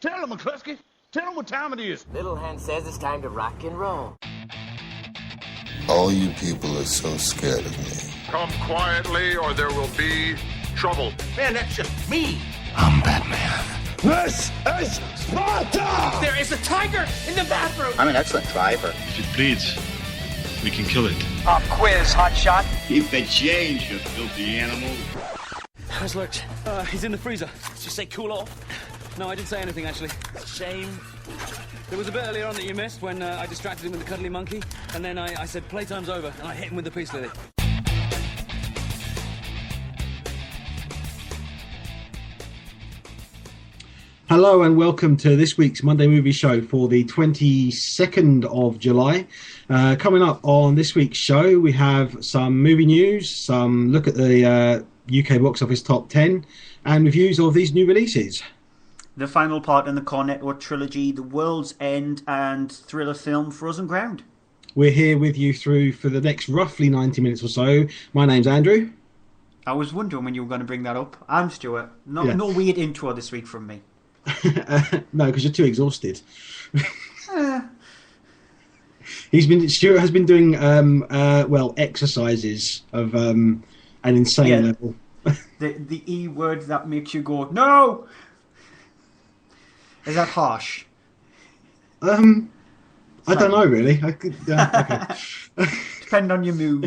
Tell him, McCluskey. Tell him what time it is. Little Hen says it's time to rock and roll. All you people are so scared of me. Come quietly or there will be trouble. Man, that's just me. I'm Batman. This is Sparta! There is a tiger in the bathroom! I'm an excellent driver. If it bleeds, we can kill it. Pop quiz, hotshot. Keep the change, you filthy animal. How's Lurch? He's in the freezer. Did you say cool off? No, I didn't say anything, actually. Shame. There was a bit earlier on that you missed when I distracted him with the cuddly monkey, and then I said playtime's over, and I hit him with the peace lily. Hello and welcome to this week's Monday Movie Show for the 22nd of July. Coming up on this week's show, we have some movie news, some look at the UK box office top 10, and reviews of these new releases. The final part in the Cornetto trilogy, The World's End, and thriller film Frozen Ground. We're here with you through for the next roughly 90 minutes or so. My name's Andrew. I was wondering when you were going to bring that up. I'm Stuart. No weird intro this week from me. No, because you're too exhausted. Stuart has been doing exercises of an insane level. the E word that makes you go no. Is that harsh? I don't know really. I could okay. Depend on your mood.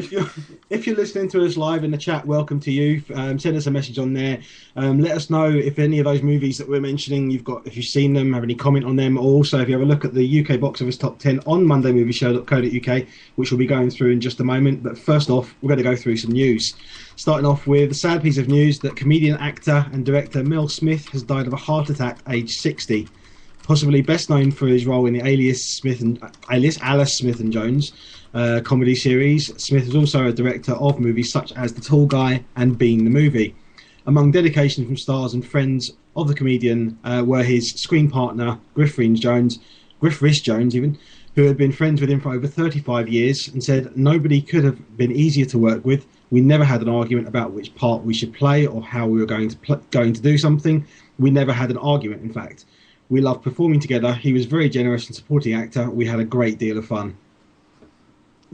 If you're listening to us live in the chat, welcome to you. Send us a message on there. Let us know if any of those movies that we're mentioning if you've seen them, have any comment on them. Or also, if you have a look at the UK box office top 10 on mondaymovieshow.co.uk, which we'll be going through in just a moment. But first off, we're going to go through some news. Starting off with the sad piece of news that comedian, actor, and director Mel Smith has died of a heart attack, aged 60. Possibly best known for his role in the Alice Smith and Jones comedy series, Smith is also a director of movies such as The Tall Guy and Being the Movie. Among dedications from stars and friends of the comedian were his screen partner, Griff Rhys Jones, who had been friends with him for over 35 years and said, "Nobody could have been easier to work with. We never had an argument about which part we should play or how we were going to do something. We never had an argument, in fact. We loved performing together. He was a very generous and supporting actor. We had a great deal of fun."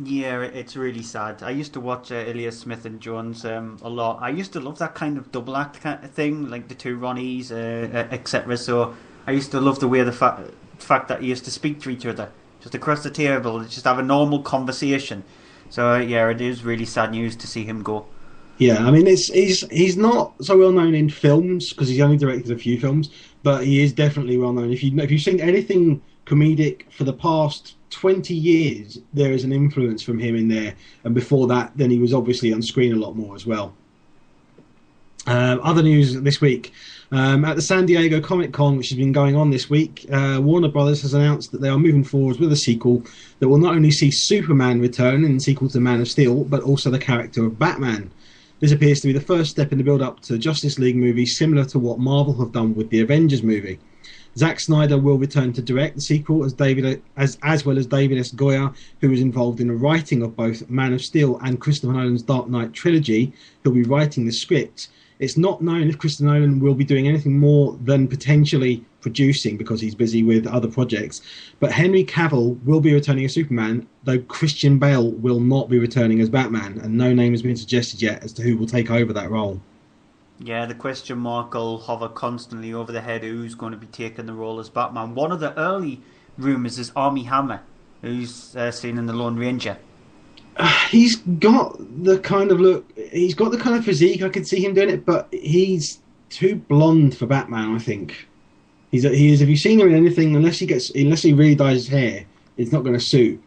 Yeah, it's really sad. I used to watch Alias Smith and Jones a lot. I used to love that kind of double act kind of thing, like the two Ronnies, etc. So I used to love the way the fact that he used to speak to each other just across the table, just have a normal conversation. So yeah, it is really sad news to see him go. Yeah, I mean, he's not so well known in films because he's only directed a few films, but he is definitely well known. If you've seen anything comedic for the past 20 years, there is an influence from him in there. And before that, then he was obviously on screen a lot more as well. Other news this week. At the San Diego Comic-Con, which has been going on this week, Warner Brothers has announced that they are moving forward with a sequel that will not only see Superman return in the sequel to Man of Steel, but also the character of Batman. This appears to be the first step in the build-up to the Justice League movie, similar to what Marvel have done with the Avengers movie. Zack Snyder will return to direct the sequel as well as David S. Goyer, who was involved in the writing of both Man of Steel and Christopher Nolan's Dark Knight trilogy. He'll be writing the script. It's not known if Christopher Nolan will be doing anything more than potentially producing because he's busy with other projects. But Henry Cavill will be returning as Superman, though Christian Bale will not be returning as Batman, and no name has been suggested yet as to who will take over that role. Yeah, the question mark will hover constantly over the head of who's going to be taking the role as Batman. One of the early rumours is Armie Hammer, who's seen in The Lone Ranger. He's got the kind of look, he's got the kind of physique, I could see him doing it, but he's too blonde for Batman, I think. He is. If you've seen him in anything, unless he really dyes his hair, it's not going to suit.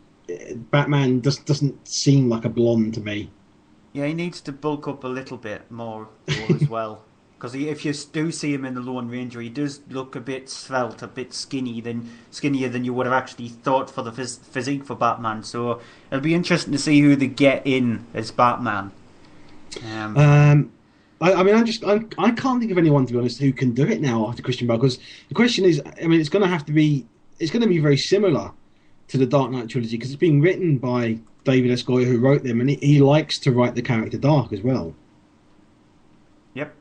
Batman doesn't seem like a blonde to me. Yeah, he needs to bulk up a little bit more as well. Because if you do see him in The Lone Ranger, he does look a bit svelte, a bit skinnier than you would have actually thought for the physique for Batman. So it'll be interesting to see who they get in as Batman. I can't think of anyone, to be honest, who can do it now after Christian Bale. Because the question is, I mean, it's going to be very similar to the Dark Knight trilogy because it's being written by David S. Goyer, who wrote them, and he likes to write the character dark as well. Yep.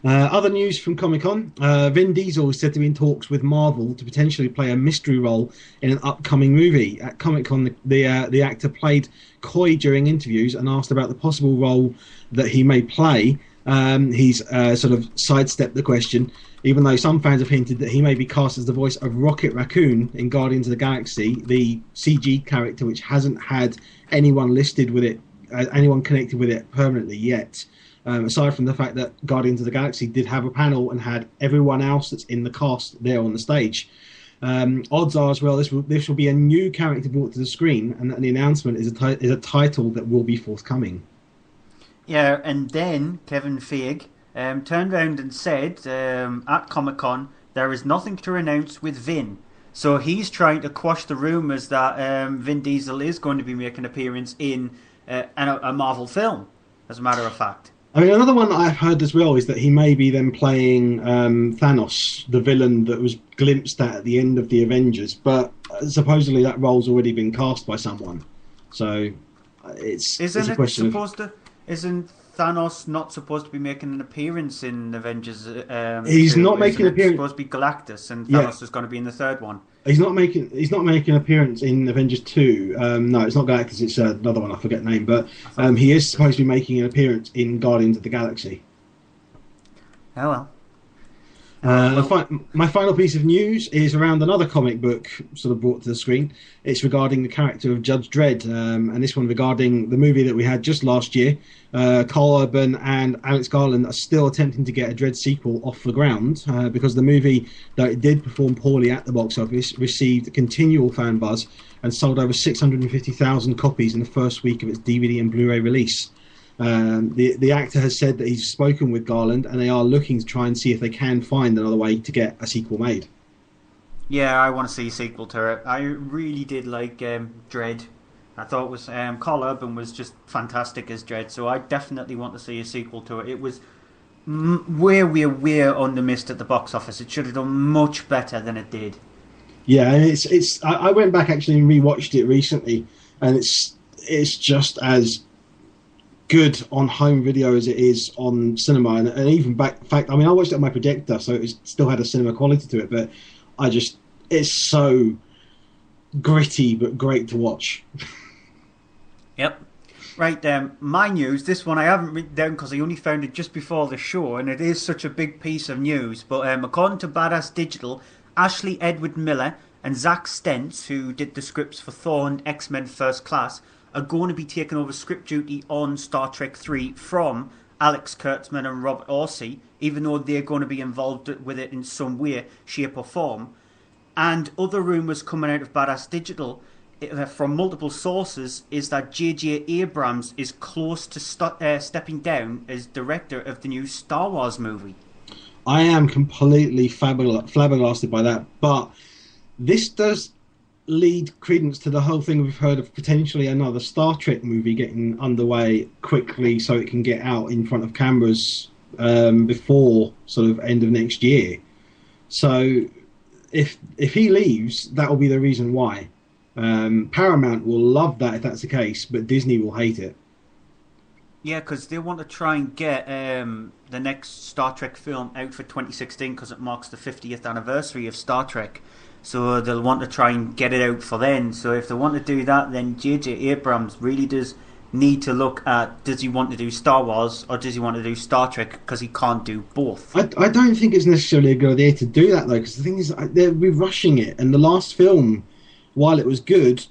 Other news from Comic-Con, Vin Diesel is said to be in talks with Marvel to potentially play a mystery role in an upcoming movie. At Comic-Con, the actor played coy during interviews and asked about the possible role that he may play. He's sort of sidestepped the question, even though some fans have hinted that he may be cast as the voice of Rocket Raccoon in Guardians of the Galaxy, the CG character which hasn't had anyone listed with it, anyone connected with it permanently yet. Aside from the fact that Guardians of the Galaxy did have a panel and had everyone else that's in the cast there on the stage. Odds are as well this will be a new character brought to the screen, and the announcement is a title that will be forthcoming. Yeah, and then Kevin Feige turned around and said at Comic-Con, there is nothing to announce with Vin. So he's trying to quash the rumours that Vin Diesel is going to be making an appearance in a Marvel film, as a matter of fact. I mean, another one that I've heard as well is that he may be then playing Thanos, the villain that was glimpsed at the end of the Avengers, but supposedly that role's already been cast by someone. So it's a question Isn't Thanos not supposed to be making an appearance in Avengers? He's not making an appearance. It's supposed to be Galactus, and Thanos is going to be in the third one. He's not making an appearance in Avengers 2. No, it's not Galactus. It's another one. I forget the name, but he is supposed to be making an appearance in Guardians of the Galaxy. Oh well. My final piece of news is around another comic book sort of brought to the screen. It's regarding the character of Judge Dredd, and this one regarding the movie that we had just last year. Carl Urban and Alex Garland are still attempting to get a Dredd sequel off the ground because the movie, though it did perform poorly at the box office, received continual fan buzz and sold over 650,000 copies in the first week of its DVD and Blu-ray release. The actor has said that he's spoken with Garland and they are looking to try and see if they can find another way to get a sequel made. Yeah, I want to see a sequel to it. I really did like Dredd. I thought it was Carl Urban was just fantastic as Dredd, so I definitely want to see a sequel to it. It was where we were on the mist at the box office. It should have done much better than it did. Yeah, it's. I went back actually and rewatched it recently, and it's just as good on home video as it is on cinema, and even in fact, I mean, I watched it on my projector, so it still had a cinema quality to it, but it's so gritty but great to watch. Yep. Right, my news, this one I haven't written down because I only found it just before the show, and it is such a big piece of news, but according to Badass Digital, Ashley Edward Miller and Zach Stentz, who did the scripts for Thor and X-Men First Class, are going to be taking over script duty on Star Trek 3 from Alex Kurtzman and Robert Orci, even though they're going to be involved with it in some way, shape or form. And other rumours coming out of Badass Digital from multiple sources is that J.J. Abrams is close to stepping down as director of the new Star Wars movie. I am completely flabbergasted by that, but this does lead credence to the whole thing we've heard of potentially another Star Trek movie getting underway quickly so it can get out in front of cameras before sort of end of next year. So if he leaves, that will be the reason why. Paramount will love that if that's the case, but Disney will hate it. Yeah, because they want to try and get the next Star Trek film out for 2016 because it marks the 50th anniversary of Star Trek. So they'll want to try and get it out for then. So if they want to do that, then J.J. Abrams really does need to look at, does he want to do Star Wars or does he want to do Star Trek, because he can't do both. I don't think it's necessarily a good idea to do that, though, because the thing is, they'll be rushing it. And the last film, while it was good,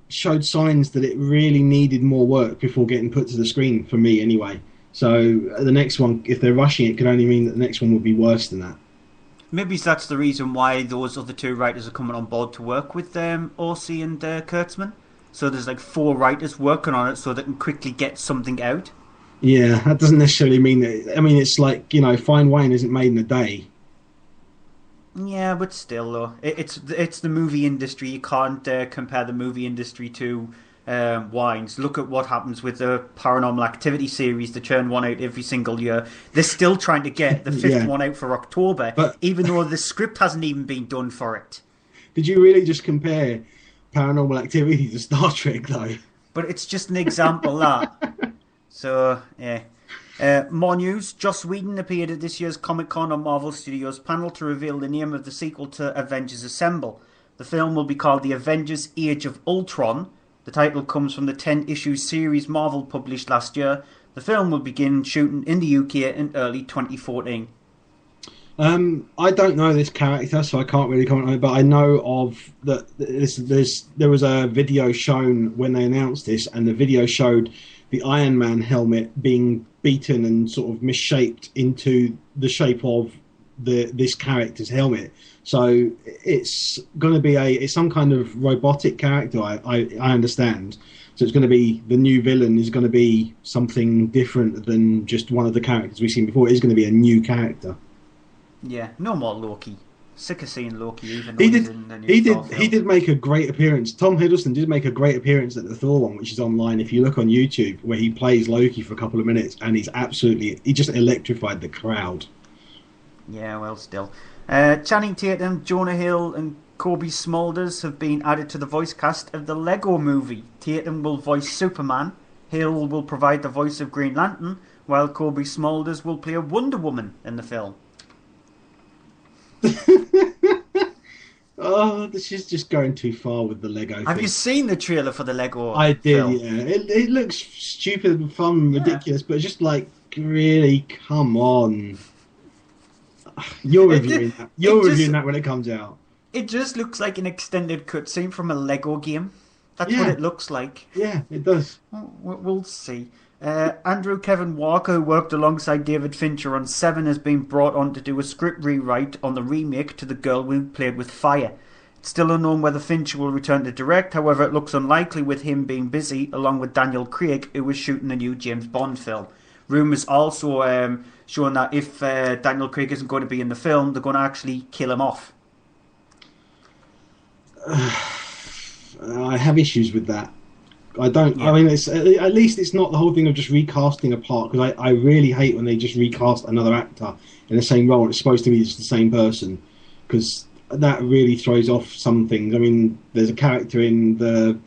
showed signs that it really needed more work before getting put to the screen, for me anyway. So the next one, if they're rushing it, could only mean that the next one would be worse than that. Maybe that's the reason why those other two writers are coming on board to work with Orci and Kurtzman. So there's like 4 writers working on it so they can quickly get something out. Yeah, that doesn't necessarily mean that. I mean, it's like, fine wine isn't made in a day. Yeah, but still, though, it's the movie industry. You can't compare the movie industry to wines. Look at what happens with the Paranormal Activity series. They churn one out every single year. They're still trying to get the 5th one out for October, even though the script hasn't even been done for it. Did you really just compare Paranormal Activity to Star Trek, though? But it's just an example, that. So, yeah. More news. Joss Whedon appeared at this year's Comic-Con on Marvel Studios panel to reveal the name of the sequel to Avengers Assemble. The film will be called The Avengers Age of Ultron. The title comes from the 10-issue series Marvel published last year. The film will begin shooting in the UK in early 2014. I don't know this character, so I can't really comment on it, but I know of that there was a video shown when they announced this, and the video showed the Iron Man helmet being beaten and sort of misshaped into the shape of this character's helmet. So it's going to be it's some kind of robotic character, I understand. So it's going to be, the new villain is going to be something different than just one of the characters we've seen before. It is going to be a new character. Yeah, no more Loki. Sick of seeing Loki, even though He Thor film. did make a great appearance. Tom Hiddleston did make a great appearance at the Thor one, which is online. If you look on YouTube, where he plays Loki for a couple of minutes, and he just electrified the crowd. Yeah, well, still. Channing Tatum, Jonah Hill, and Kobe Smulders have been added to the voice cast of the Lego Movie. Tatum will voice Superman. Hill will provide the voice of Green Lantern, while Kobe Smulders will play a Wonder Woman in the film. Oh, this is just going too far with the Lego thing. Have you seen the trailer for the Lego I did, film? yeah. It looks stupid and fun and ridiculous, but just like, really, come on. You're reviewing that. You're reviewing that when it comes out. It just looks like an extended cutscene from a Lego game. That's what it looks like. Yeah, it does. We'll see. Andrew Kevin Walker, who worked alongside David Fincher on Seven, has been brought on to do a script rewrite on the remake to The Girl Who Played with Fire. It's still unknown whether Fincher will return to direct, however it looks unlikely with him being busy, along with Daniel Craig, who was shooting a new James Bond film. Rumours also showing that if Daniel Craig isn't going to be in the film, they're going to actually kill him off. I have issues with that. I don't. Yeah. I mean, it's at least it's not the whole thing of just recasting a part, because I really hate when they just recast another actor in the same role. It's supposed to be just the same person, because that really throws off some things. I mean, there's a character in the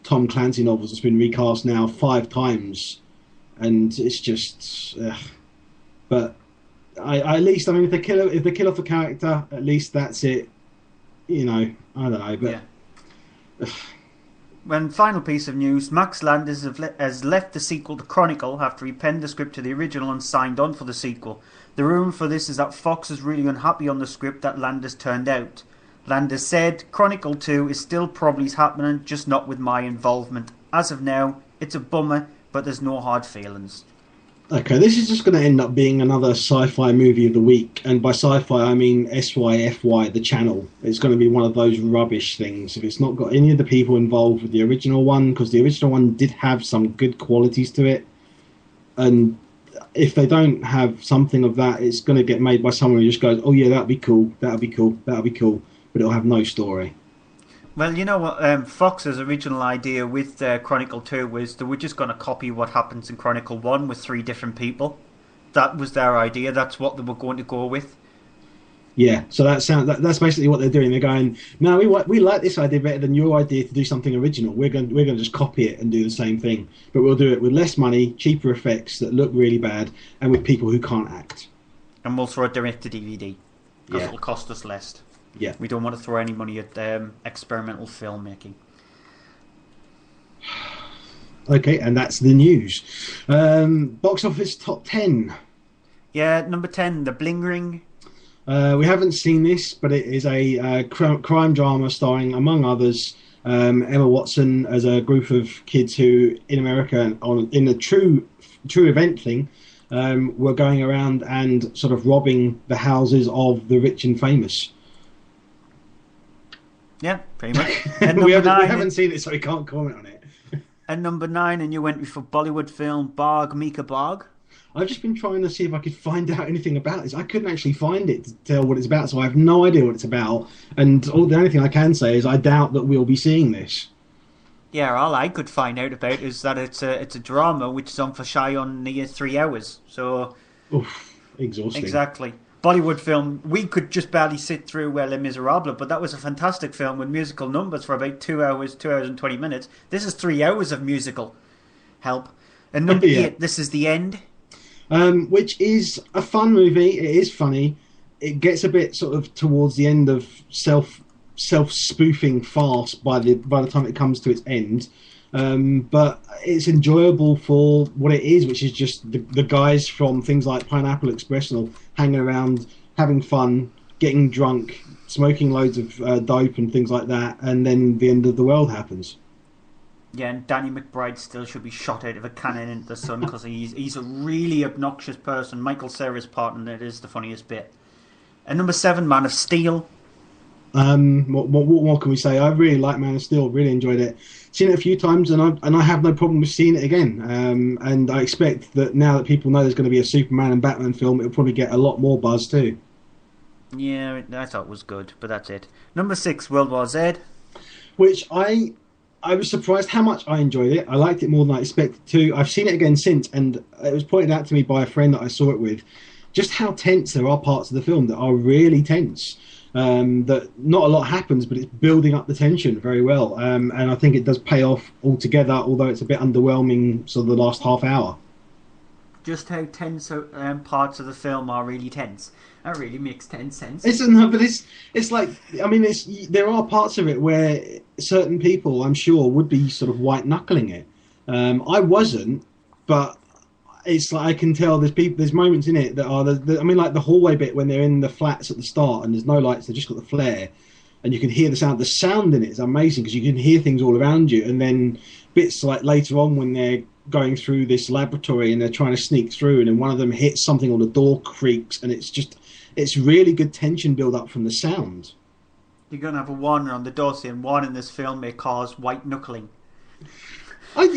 Tom Clancy novels that's been recast now 5 times, and it's just. But I at least, I mean, if they kill off a character, at least that's it. You know, I don't know, but. Yeah. When final piece of news, Max Landis has left the sequel to Chronicle after he penned the script to the original and signed on for the sequel. The rumour for this is that Fox is really unhappy on the script that Landis turned out. Landis said, Chronicle 2 is still probably happening, just not with my involvement. As of now, it's a bummer, but there's no hard feelings. Okay, this is just going to end up being another sci-fi movie of the week, and by sci-fi I mean SYFY, the channel. It's going to be one of those rubbish things if it's not got any of the people involved with the original one, because the original one did have some good qualities to it, and if they don't have something of that, it's going to get made by someone who just goes, oh yeah, that'd be cool, but it'll have no story. Well, you know what, Fox's original idea with Chronicle 2 was they were just going to copy what happens in Chronicle 1 with 3 different people. That was their idea. That's what they were going to go with. Yeah, so that's basically what they're doing. They're going, no, we like this idea better than your idea to do something original. We're going to just copy it and do the same thing, but we'll do it with less money, cheaper effects that look really bad, and with people who can't act. And we'll throw it direct to DVD because it'll cost us less. Yeah, we don't want to throw any money at experimental filmmaking. Okay, and that's the news. Box office top 10. Yeah, number 10, The Bling Ring. We haven't seen this, but it is a crime drama starring, among others, Emma Watson as a group of kids who, in America, in a true event thing, were going around and sort of robbing the houses of the rich and famous. Yeah, pretty much. we haven't seen it, so we can't comment on it. And number 9, and you went for Bollywood film Barg Mika Barg. I've just been trying to see if I could find out anything about this. I couldn't actually find it to tell what it's about, so I have no idea what it's about. And the only thing I can say is I doubt that we'll be seeing this. Yeah, all I could find out about is that it's a drama which is on for shy on near 3 hours. So, oof, exhausting. Exactly. Bollywood film, we could just barely sit through Les Miserables, but that was a fantastic film with musical numbers for about 2 hours and 20 minutes. This is 3 hours of musical help. And number 8, This Is the End. which is a fun movie. It is funny. It gets a bit sort of towards the end of self spoofing farce by the time it comes to its end. But it's enjoyable for what it is, which is just the guys from things like Pineapple Express and all hanging around, having fun, getting drunk, smoking loads of dope and things like that, and then the end of the world happens. Yeah, and Danny McBride still should be shot out of a cannon into the sun because he's a really obnoxious person. Michael Cera's part in it is the funniest bit. And number 7, Man of Steel. What more can we say? I really like Man of Steel. Really enjoyed it. Seen it a few times, and I have no problem with seeing it again. And I expect that now that people know there's going to be a Superman and Batman film, it'll probably get a lot more buzz too. Yeah, I thought it was good, but that's it. Number 6, World War Z. Which I was surprised how much I enjoyed it. I liked it more than I expected to. I've seen it again since, and it was pointed out to me by a friend that I saw it with, just how tense there are parts of the film that are really tense. That not a lot happens, but it's building up the tension very well. And I think it does pay off altogether, although it's a bit underwhelming sort of the last half hour. Just how tense parts of the film are really tense. That really makes sense. It's like, I mean, there are parts of it where certain people, I'm sure, would be sort of white knuckling it. I wasn't, but it's like I can tell there's moments in it that are I mean, like the hallway bit when they're in the flats at the start and there's no lights, they've just got the flare, and you can hear the sound. The sound in it is amazing because you can hear things all around you, and then bits like later on when they're going through this laboratory and they're trying to sneak through, and then one of them hits something or the door creaks, and it's really good tension build up from the sound. You're going to have a warning on the door saying one in this film may cause white knuckling. I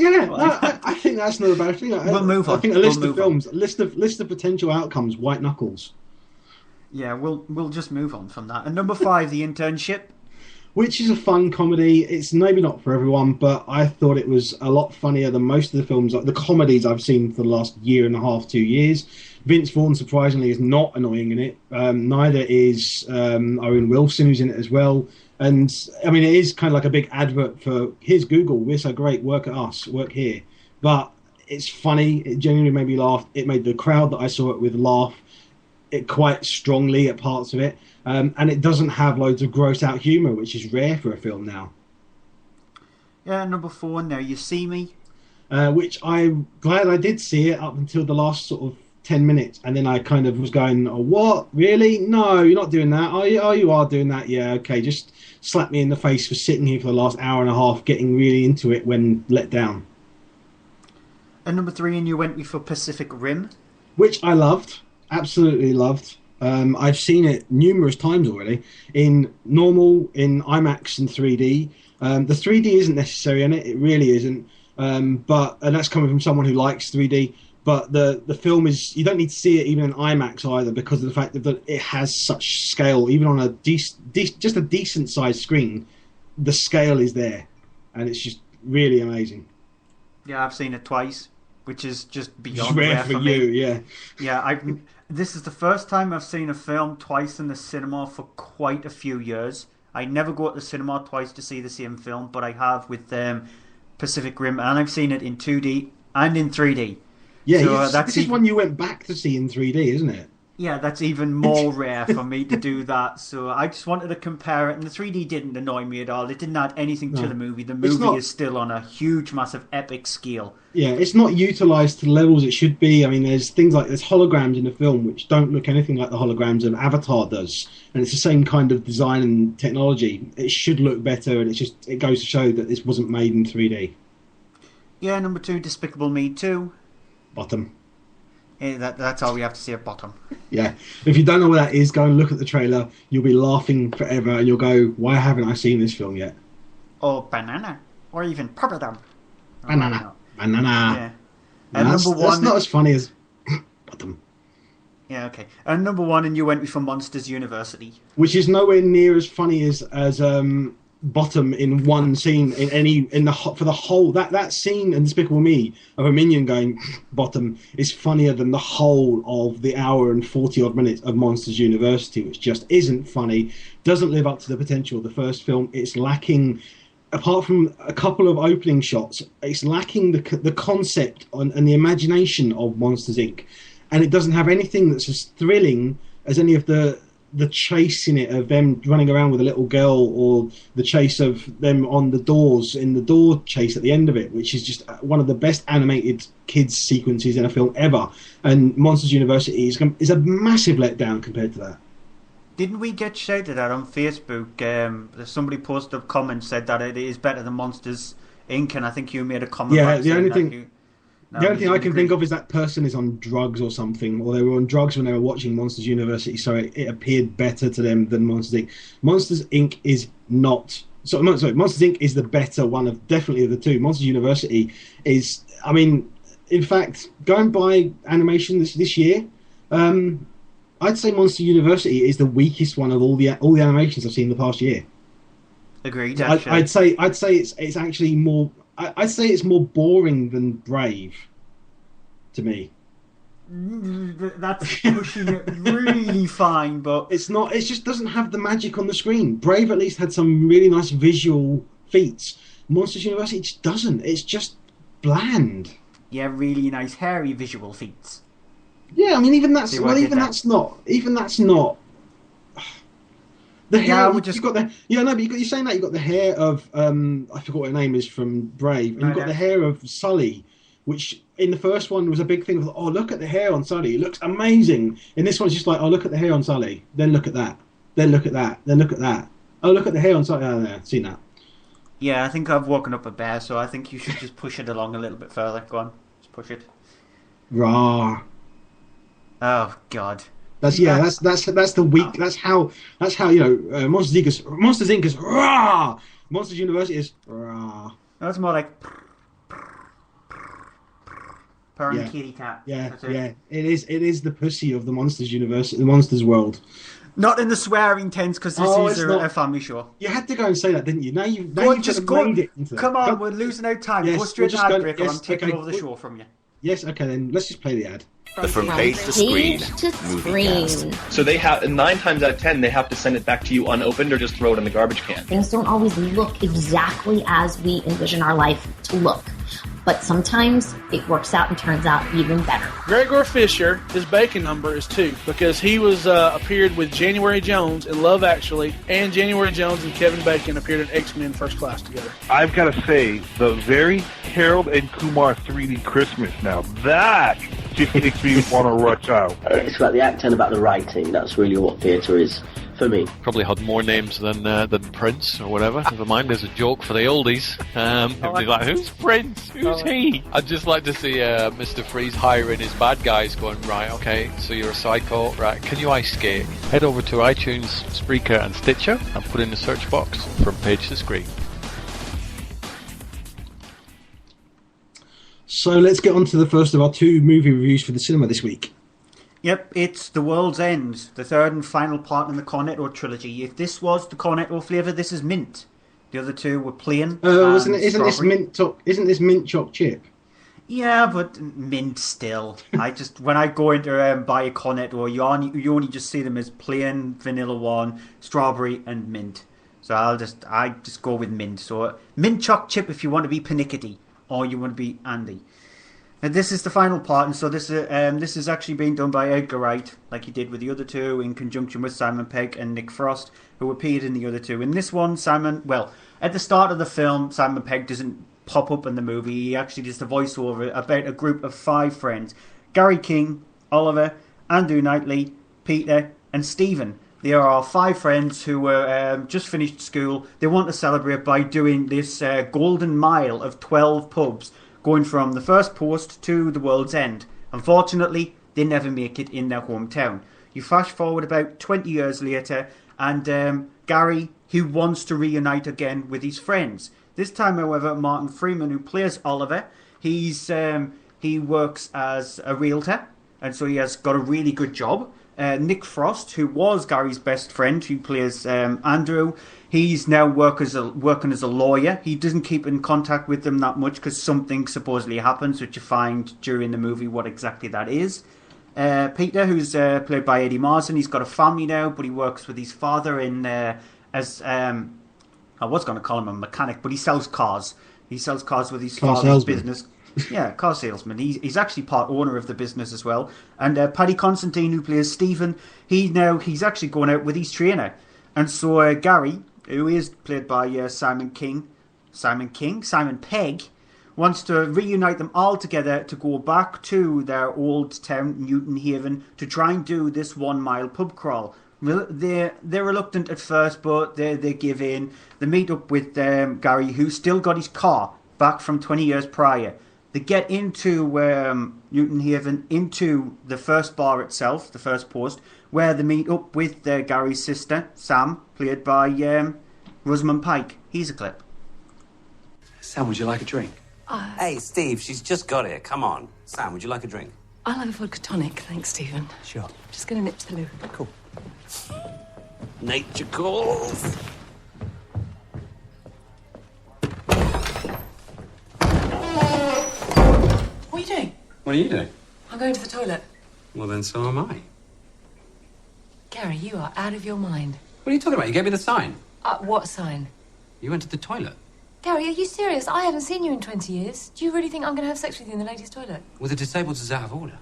think that's not a bad thing. We'll move on. I think a list of films, list of potential outcomes, white knuckles. Yeah, we'll just move on from that. And number 5, The Internship. Which is a fun comedy. It's maybe not for everyone, but I thought it was a lot funnier than most of the films, like the comedies I've seen for the last year and a half, 2 years. Vince Vaughn, surprisingly, is not annoying in it. Neither is Owen Wilson, who's in it as well. And, I mean, it is kind of like a big advert for, here's Google, we're so great, work at us, work here. But it's funny, it genuinely made me laugh. It made the crowd that I saw it with laugh it quite strongly at parts of it. And it doesn't have loads of gross out humour, which is rare for a film now. Yeah, number 4, Now You See Me. Which I'm glad I did see it up until the last sort of 10 minutes, and then I kind of was going, oh, what? Really? No, you're not doing that. Oh, you are doing that? Yeah, okay, just slap me in the face for sitting here for the last hour and a half getting really into it when let down. And number 3, and you went with for Pacific Rim. Which I loved, absolutely loved. I've seen it numerous times already, in normal, in IMAX and 3D. The 3D isn't necessary in it, it really isn't. And that's coming from someone who likes 3D. But the film is, you don't need to see it even in IMAX either, because of the fact that it has such scale. Even on a just a decent sized screen, the scale is there, and it's just really amazing. Yeah, I've seen it twice, which is just beyond it's rare for me. you. Yeah. Yeah, this is the first time I've seen a film twice in the cinema for quite a few years. I never go to the cinema twice to see the same film, but I have with Pacific Rim, and I've seen it in 2D and in 3D. Yeah, so this is one you went back to see in 3D, isn't it? Yeah, that's even more rare for me to do that. So I just wanted to compare it, and the 3D didn't annoy me at all. It didn't add anything to the movie. The movie is still on a huge, massive, epic scale. Yeah, it's not utilised to the levels it should be. I mean, there's things like there's holograms in the film which don't look anything like the holograms of Avatar does, and it's the same kind of design and technology. It should look better, and it goes to show that this wasn't made in 3D. Yeah, number 2, Despicable Me 2. Bottom. Yeah, that's all we have to say at bottom. Yeah. If you don't know what that is, go and look at the trailer. You'll be laughing forever, and you'll go, why haven't I seen this film yet? Or banana. Or even papadum. Banana. Banana. Yeah. And number 1... That's not as funny as bottom. Yeah, okay. And number 1, and you went with for Monsters University. Which is nowhere near as funny as bottom in one scene for the whole that scene in Despicable Me of a minion going bottom is funnier than the whole of the hour and 40 odd minutes of Monsters University, which just isn't funny, doesn't live up to the potential of the first film. It's lacking, apart from a couple of opening shots, it's lacking the concept and the imagination of Monsters Inc. and it doesn't have anything that's as thrilling as any of the chase in it of them running around with a little girl, or the chase of them on the doors in the door chase at the end of it, which is just one of the best animated kids sequences in a film ever. And Monsters University is a massive letdown compared to that. Didn't we get shouted at on Facebook? Somebody posted a comment, said that it is better than Monsters Inc. And I think you made a comment. Yeah, the only thing I can think of is that person is on drugs or something, or they were on drugs when they were watching Monsters University, so it appeared better to them than Monsters Inc. Monsters Inc. is not... Sorry, Monsters Inc. is the better one of definitely of the two. Monsters University is... I mean, in fact, going by animation this year, I'd say Monsters University is the weakest one of all the animations I've seen in the past year. Agreed, I'd say it's actually more... I'd say it's more boring than Brave, to me. That's pushing it really fine, but... It's not. It just doesn't have the magic on the screen. Brave at least had some really nice visual feats. Monsters University just doesn't. It's just bland. Yeah, really nice hairy visual feats. Yeah, I mean, even that's not... The hair, you've got the... Yeah, no, but you're saying that you've got the hair of... I forgot what her name is from Brave. And you've got the hair of Sully, which in the first one was a big thing. Oh, look at the hair on Sully. It looks amazing. In this one, it's just like, oh, look at the hair on Sully. Then look at that. Then look at that. Then look at that. Oh, look at the hair on Sully. Oh, yeah, seen that. Yeah, I think I've woken up a bear, so I think you should just push it along a little bit further. Go on. Just push it. Rah. Oh, God. That's the weak. That's how Monsters Inc. is rah. Monsters University is rah. That's more like purring kitty cat. Yeah, it is the pussy of the Monsters University, the Monsters world. Not in the swearing tense, because this is a family show. You had to go and say that, didn't you? Now you've just made it into that. Come on, we're losing out time. Yes, go straight to ad break, or I'm taking okay. over the show from you. Yes, okay, then let's just play the ad. The From Page to Screen movie cast. So they have 9 times out of 10 they have to send it back to you unopened or just throw it in the garbage can. Things don't always look exactly as we envision our life to look, but sometimes it works out and turns out even better. Gregor Fisher, his bacon number is 2 because he was appeared with January Jones in Love Actually, and January Jones and Kevin Bacon appeared in X-Men First Class together. I've got to say, the very Harold and Kumar 3D Christmas now, that just makes me want to rush out. It's about the acting, about the writing. That's really what theatre is for me. Probably had more names than Prince or whatever. Never mind, there's a joke for the oldies. It'd be like, who's Prince? Who's he? I'd just like to see Mr. Freeze hiring his bad guys going, right, okay, so you're a psycho, right, can you ice skate? Head over to iTunes, Spreaker and Stitcher and put in the search box From Page to Screen. So let's get on to the first of our 2 movie reviews for the cinema this week. Yep, it's The World's End, the third and final part in the Cornetto trilogy. If this was the Cornetto flavour, this is mint. The other 2 were plain. Isn't this mint choc chip? Yeah, but mint still. When I go into buy a Cornetto, you only just see them as plain vanilla one, strawberry and mint. So I just go with mint. So mint choc chip if you want to be pernickety, or you want to be Andy. Now, this is the final part, and so this is actually being done by Edgar Wright, like he did with the other 2, in conjunction with Simon Pegg and Nick Frost, who appeared in the other 2. In this one, at the start of the film, Simon Pegg doesn't pop up in the movie. He actually does the voiceover about a group of 5 friends: Gary King, Oliver, Andrew Knightley, Peter, and Stephen. They are 5 friends who were just finished school. They want to celebrate by doing this golden mile of 12 pubs, going from the first post to the World's End. Unfortunately, they never make it in their hometown. You flash forward about 20 years later, and Gary, he wants to reunite again with his friends. This time, however, Martin Freeman, who plays Oliver, he works as a realtor, and so he has got a really good job. Nick Frost, who was Gary's best friend, who plays Andrew, he's now working as a lawyer. He doesn't keep in contact with them that much because something supposedly happens, which you find during the movie what exactly that is. Peter, who's played by Eddie Marsan, he's got a family now, but he works with his father as I was going to call him a mechanic, but he sells cars. He sells cars with his father's business. Yeah, car salesman. He's actually part owner of the business as well. And Paddy Constantine, who plays Stephen, he's actually going out with his trainer. And so Gary, who is played by Simon Pegg, wants to reunite them all together to go back to their old town, Newton Haven, to try and do this 1 mile pub crawl. They're reluctant at first, but they give in. They meet up with Gary, who's still got his car back from 20 years prior. They get into Newton Haven, into the first bar itself, the first post, where they meet up with Gary's sister, Sam, played by Rosamund Pike. Here's a clip. Sam, would you like a drink? Hey, Steve, she's just got here. Come on. Sam, would you like a drink? I'll have a vodka tonic, thanks, Stephen. Sure. Just gonna nip to the loo. Cool. Nature calls. What are you doing? What are you doing? I'm going to the toilet. Well, then so am I. Gary, you are out of your mind. What are you talking about? You gave me the sign. What sign? You went to the toilet. Gary, are you serious? I haven't seen you in 20 years. Do you really think I'm going to have sex with you in the ladies' toilet? Well, the disabled is out of order.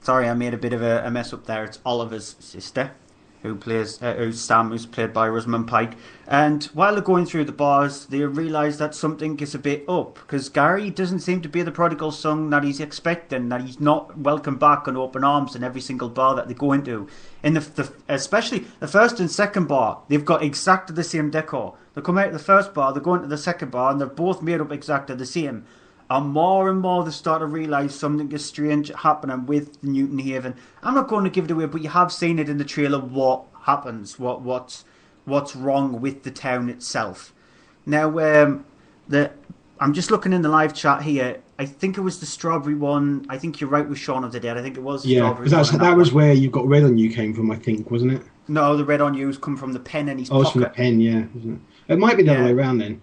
Sorry, I made a bit of a mess up there. It's Oliver's sister, who's Sam, who's played by Rosamund Pike. And while they're going through the bars, they realise that something is a bit up, because Gary doesn't seem to be the prodigal son that he's expecting, that he's not welcomed back on open arms in every single bar that they go into. In especially the first and second bar, they've got exactly the same decor. They come out of the first bar, they go into the second bar, and they're both made up exactly the same. And more they start to realise something is strange happening with Newton Haven. I'm not going to give it away, but you have seen it in the trailer what happens, what's wrong with the town itself. Now, I'm just looking in the live chat here. I think it was the strawberry one. I think you're right with Shaun of the Dead. I think it was the strawberry one. Yeah, that was where you got red on you came from, I think, wasn't it? No, the red on you's come from the pen in his pocket. It's from the pen, yeah. Isn't it? It might be the other way around then.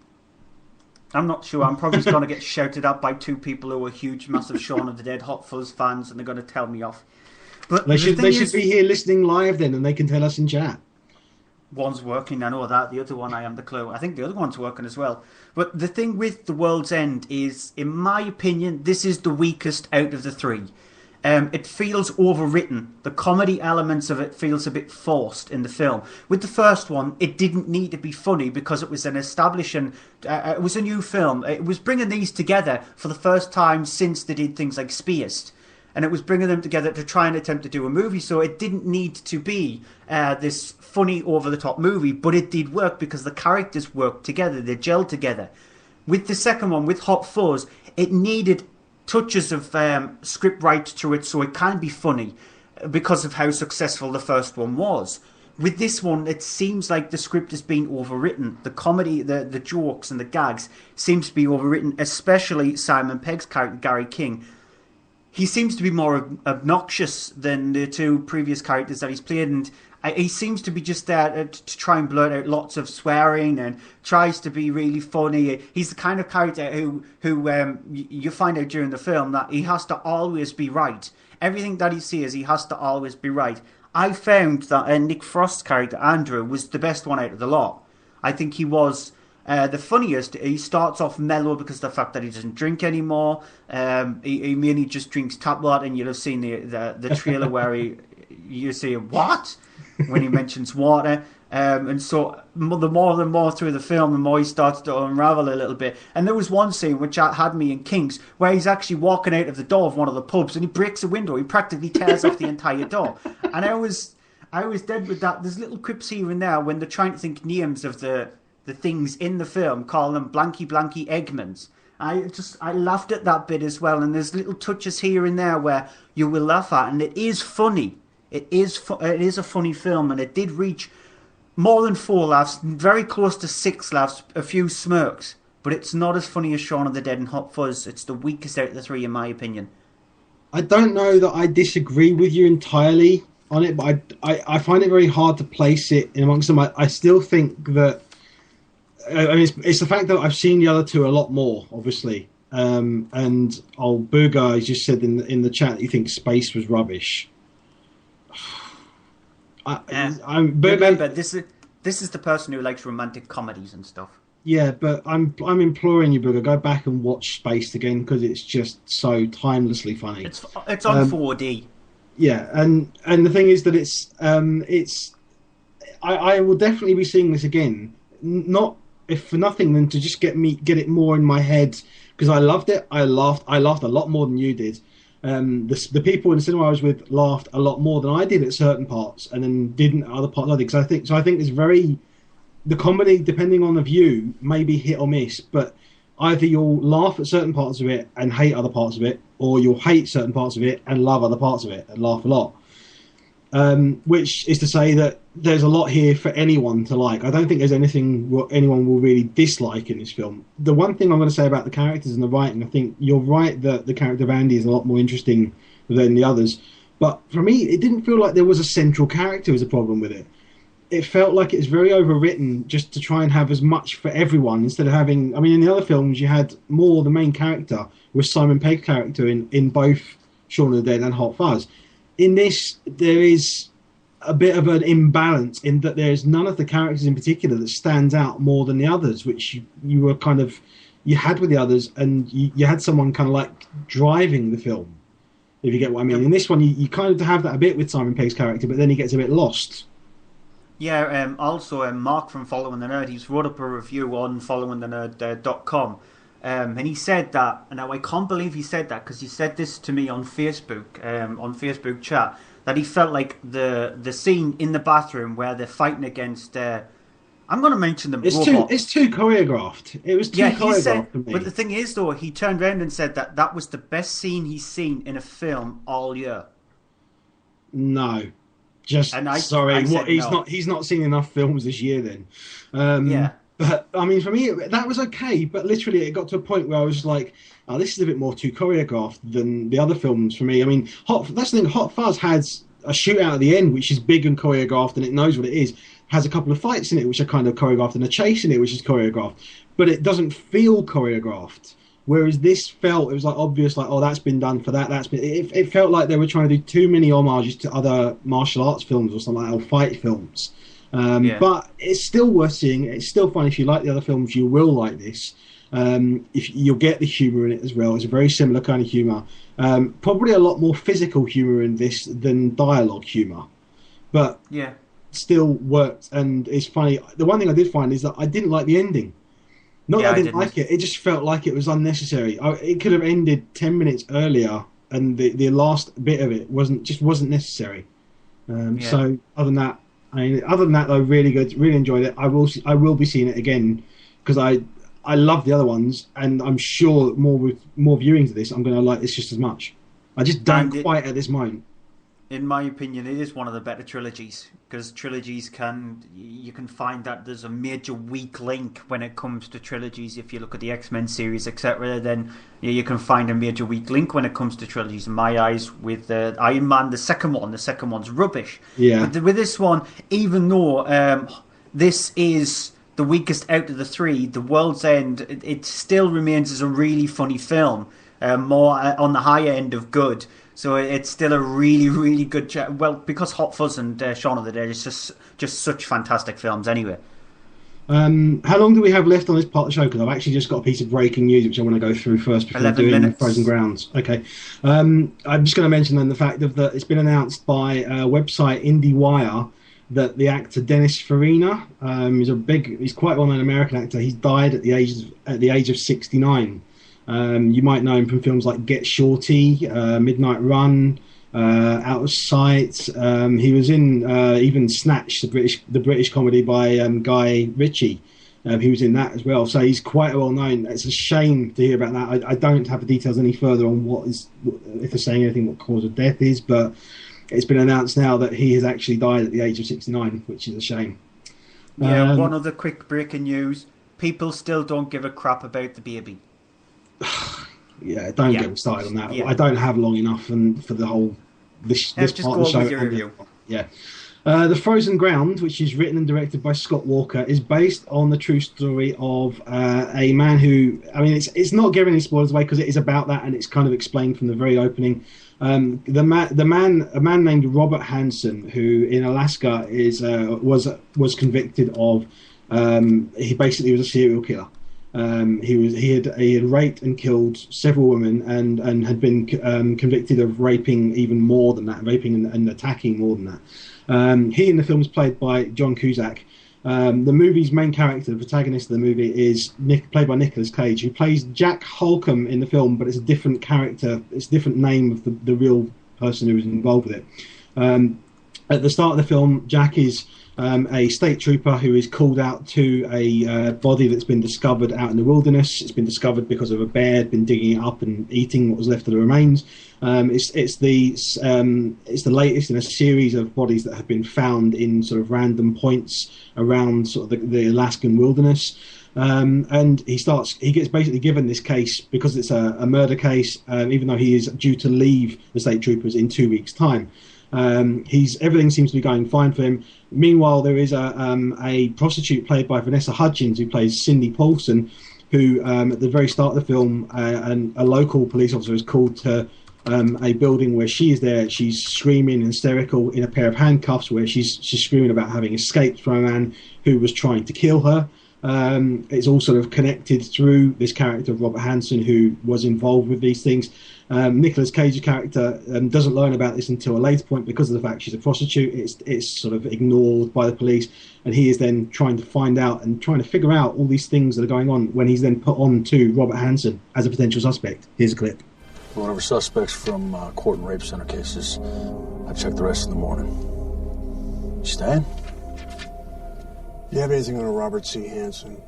I'm not sure. I'm probably going to get shouted at by two people who are huge, massive Shaun of the Dead Hot Fuzz fans, and they're going to tell me off. But they should be here listening live then, and they can tell us in chat. One's working, I know that. The other one, I am the clue. I think the other one's working as well. But the thing with The World's End is, in my opinion, this is the weakest out of the three. It feels overwritten. The comedy elements of it feels a bit forced in the film. With the first one, it didn't need to be funny because it was an establishing... it was a new film. It was bringing these together for the first time since they did things like Spaced. And it was bringing them together to try and attempt to do a movie. So it didn't need to be this funny, over-the-top movie. But it did work because the characters worked together. They gelled together. With the second one, with Hot Fuzz, it needed touches of script right to it so it can be funny because of how successful the first one was. With this one, it seems like the script has been overwritten. The comedy, the jokes and the gags seems to be overwritten, especially Simon Pegg's character, Gary King. He seems to be more obnoxious than the two previous characters that he's played, and he seems to be just there to try and blurt out lots of swearing and tries to be really funny. He's the kind of character who you find out during the film that he has to always be right. Everything that he says, he has to always be right. I found that Nick Frost's character, Andrew, was the best one out of the lot. I think he was the funniest. He starts off mellow because of the fact that he doesn't drink anymore. He mainly just drinks tap water, and you'll have seen the trailer where you see what? When he mentions water. And so the more through the film, the more he starts to unravel a little bit. And there was one scene which had me in kinks where he's actually walking out of the door of one of the pubs and he breaks a window. He practically tears off the entire door. And I was dead with that. There's little quips here and there when they're trying to think names of the things in the film, calling them blanky blanky Eggmans. I laughed at that bit as well. And there's little touches here and there where you will laugh at, and it is funny. It is a funny film, and it did reach more than 4 laughs, very close to 6 laughs, a few smirks. But it's not as funny as Shaun of the Dead and Hot Fuzz. It's the weakest out of the three, in my opinion. I don't know that I disagree with you entirely on it, but I find it very hard to place it in amongst them. I still think that... I mean, it's the fact that I've seen the other two a lot more, obviously. And old Booger has just said in the chat that he thinks Space was rubbish. Remember, this is the person who likes romantic comedies and stuff. Yeah, but I'm imploring you, Booger, go back and watch Spaced again because it's just so timelessly funny. It's on 4D. Yeah, and the thing is that I will definitely be seeing this again. Not if for nothing than to just get it more in my head because I loved it. I laughed a lot more than you did. The people in the cinema I was with laughed a lot more than I did at certain parts, and then didn't at other parts. I think it's very. The comedy, depending on the view, may be hit or miss, but either you'll laugh at certain parts of it and hate other parts of it, or you'll hate certain parts of it and love other parts of it and laugh a lot. Which is to say that there's a lot here for anyone to like. I don't think there's anything what anyone will really dislike in this film. The one thing I'm going to say about the characters and the writing, I think you're right that the character of Andy is a lot more interesting than the others. But for me, it didn't feel like there was a central character as a problem with it. It felt like it was very overwritten just to try and have as much for everyone instead of having... I mean, in the other films, you had more the main character was Simon Pegg's character in both Shaun of the Dead and Hot Fuzz. In this, there is a bit of an imbalance in that there's none of the characters in particular that stands out more than the others, which you were kind of... You had with the others, and you had someone kind of like driving the film, if you get what I mean. In this one, you kind of have that a bit with Simon Pegg's character, but then he gets a bit lost. Yeah, also Mark from Following the Nerd, he's wrote up a review on followingthenerd.com, and he said that, and now I can't believe he said that, because he said this to me on Facebook chat, that he felt like the scene in the bathroom where they're fighting against, I'm going to mention them. It's too choreographed. It was too choreographed to me. But the thing is, though, he turned around and said that was the best scene he's seen in a film all year. No. He's not seen enough films this year then. Yeah. But I mean, for me, that was okay. But literally, it got to a point where I was like, "Oh, this is a bit more too choreographed than the other films for me." I mean, that's the thing. Hot Fuzz has a shootout at the end, which is big and choreographed, and it knows what it is. Has a couple of fights in it, which are kind of choreographed, and a chase in it, which is choreographed. But it doesn't feel choreographed. Whereas this it was like obvious, like, oh, that's been done for that. It felt like they were trying to do too many homages to other martial arts films or something like that, or fight films. But it's still worth seeing. It's still fun. If you like the other films, you will like this. If you'll get the humour in it as well. It's a very similar kind of humour. Probably a lot more physical humour in this than dialogue humour. But still worked and it's funny. The one thing I did find is that I didn't like the ending. Not that I didn't like it. It just felt like it was unnecessary. It could have ended 10 minutes earlier, and the last bit of it wasn't necessary. So other than that, though, really good. Really enjoyed it. I will be seeing it again because I love the other ones, and I'm sure that more viewings of this, I'm going to like this just as much. I just don't quite at this moment. In my opinion, it is one of the better trilogies because trilogies you can find that there's a major weak link when it comes to trilogies. If you look at the X-Men series, etc., then you can find a major weak link when it comes to trilogies. In my eyes, with Iron Man, the second one's rubbish. Yeah. But with this one, even though this is the weakest out of the three, The World's End, it still remains as a really funny film, more on the higher end of good. So it's still a really, really good... Well, because Hot Fuzz and Shaun of the Dead is just such fantastic films anyway. How long do we have left on this part of the show? Because I've actually just got a piece of breaking news which I want to go through first before doing Frozen Grounds. Okay. I'm just going to mention then the fact that it's been announced by website IndieWire that the actor Dennis Farina he's quite a well-known American actor. He's died at the age of 69. You might know him from films like Get Shorty, Midnight Run, Out of Sight. He was in even Snatch, the British comedy by Guy Ritchie. He was in that as well. So he's quite well known. It's a shame to hear about that. I don't have the details any further on if they're saying anything what cause of death is, but it's been announced now that he has actually died at the age of 69, which is a shame. Yeah, one other quick breaking news. People still don't give a crap about the baby. Yeah, don't get me started on that. Yeah. I don't have long enough for the whole this part of the show. Your review. Yeah. The Frozen Ground, which is written and directed by Scott Walker, is based on the true story of a man who... I mean, it's not giving any spoilers away because it is about that and it's kind of explained from the very opening. A man named Robert Hansen, who in Alaska was convicted of He basically was a serial killer. He had raped and killed several women and had been convicted of raping even more than that, raping and attacking more than that. He in the film is played by John Cusack. The movie's main character, the protagonist of the movie, is played by Nicolas Cage, who plays Jack Holcomb in the film, but it's a different character. It's a different name of the real person who was involved with it. At the start of the film, Jack is a state trooper who is called out to a body that's been discovered out in the wilderness. It's been discovered because of a bear had been digging it up and eating what was left of the remains. It's the latest in a series of bodies that have been found in sort of random points around sort of the Alaskan wilderness. And he gets basically given this case because it's a murder case, even though he is due to leave the state troopers in 2 weeks' time. Everything seems to be going fine for him. Meanwhile, there is a prostitute played by Vanessa Hudgens who plays Cindy Paulson, who at the very start of the film, a local police officer is called to a building where she is there. She's screaming, hysterical, in a pair of handcuffs, where she's screaming about having escaped from a man who was trying to kill her. It's all sort of connected through this character of Robert Hansen, who was involved with these things. Nicolas Cage's character doesn't learn about this until a later point because of the fact she's a prostitute. It's sort of ignored by the police, and he is then trying to find out and trying to figure out all these things that are going on when he's then put on to Robert Hansen as a potential suspect. Here's a clip. Going over suspects from court and rape center cases. I'll check the rest in the morning. You staying? You have anything on a Robert C. Hansen?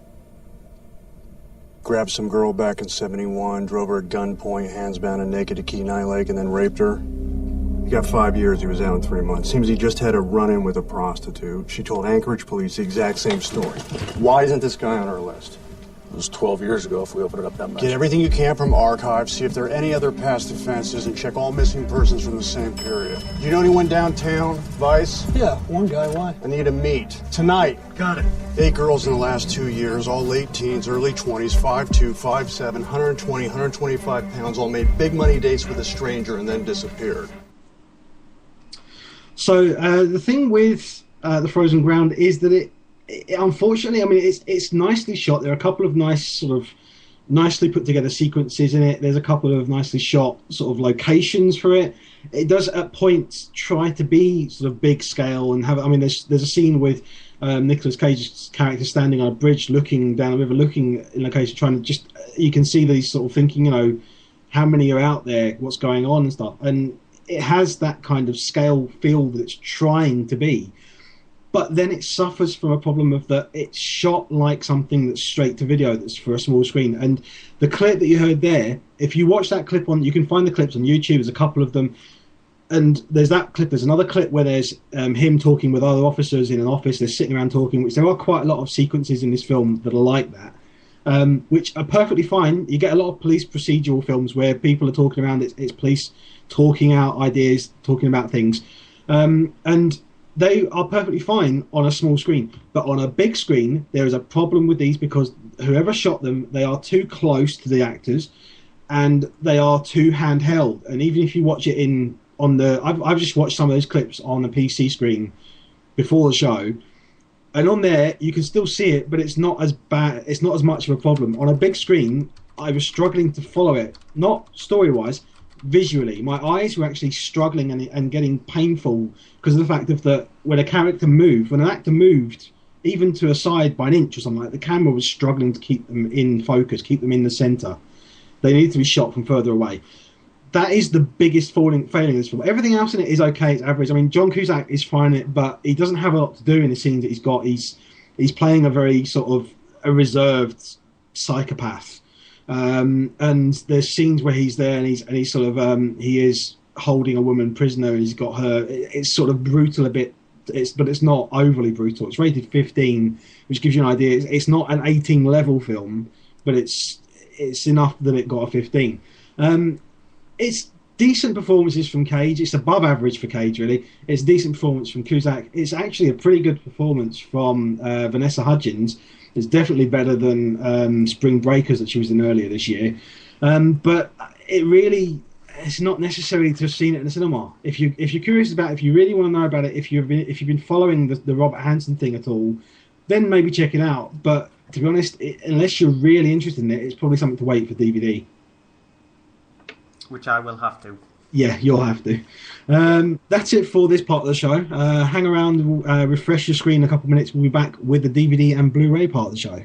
Grabbed some girl back in 71, drove her at gunpoint, hands bound and naked to Kenai Lake, and then raped her. He got 5 years. He was out in 3 months. Seems he just had a run-in with a prostitute. She told Anchorage police the exact same story. Why isn't this guy on our list? It was 12 years ago if we opened it up that much. Get everything you can from archives, see if there are any other past offenses, and check all missing persons from the same period. Do you know anyone downtown, Vice? Yeah, one guy. Why? I need to meet. Tonight. Got it. 8 girls in the last 2 years, all late teens, early 20s, 5'2", 5'7", 120, 125 pounds, all made big money dates with a stranger and then disappeared. So the thing with The Frozen Ground is that it unfortunately, I mean, it's nicely shot. There are a couple of nicely put together sequences in it. There's a couple of nicely shot sort of locations for it. It does at points try to be sort of big scale and have. I mean, there's a scene with Nicolas Cage's character standing on a bridge, looking down a river, looking in location, trying to just. You can see these sort of thinking, how many are out there, what's going on and stuff, and it has that kind of scale feel that it's trying to be. But then it suffers from a problem of that it's shot like something that's straight to video, that's for a small screen. And the clip that you heard there, if you watch that clip you can find the clips on YouTube. There's a couple of them, and there's that clip. There's another clip where there's him talking with other officers in an office. They're sitting around talking. Which there are quite a lot of sequences in this film that are like that, which are perfectly fine. You get a lot of police procedural films where people are talking around. It's police talking out ideas, talking about things, and they are perfectly fine on a small screen. But on a big screen, there is a problem with these because whoever shot them, they are too close to the actors and they are too handheld. And even if you watch it I've just watched some of those clips on a PC screen before the show, and on there you can still see it, but it's not as bad. It's not as much of a problem. On a big screen, I was struggling to follow it, not story-wise, visually. My eyes were actually struggling and getting painful because of the fact that when an actor moved even to a side by an inch or something, like the camera was struggling to keep them in focus, keep them in the centre. They needed to be shot from further away. That is the biggest failing of this film. Everything else in it is okay, it's average. I mean, John Cusack is fine in it, but he doesn't have a lot to do in the scenes that he's got. He's playing a very sort of a reserved psychopath. And there's scenes where he's there and he's sort of he is holding a woman prisoner and he's got her. It's sort of brutal a bit, but it's not overly brutal. It's rated 15, which gives you an idea. It's not an 18 level film, but it's enough that it got a 15. It's decent performances from Cage. It's above average for Cage, really. It's decent performance from Cusack. It's actually a pretty good performance from Vanessa Hudgens. It's definitely better than Spring Breakers that she was in earlier this year. But it's not necessary to have seen it in the cinema. If you're curious about it, if you really want to know about it, if you've been following the Robert Hansen thing at all, then maybe check it out. But to be honest, unless you're really interested in it, it's probably something to wait for DVD. Which I will have to. Yeah, you'll have to. That's it for this part of the show. Hang around, refresh your screen in a couple of minutes. We'll be back with the DVD and Blu-ray part of the show.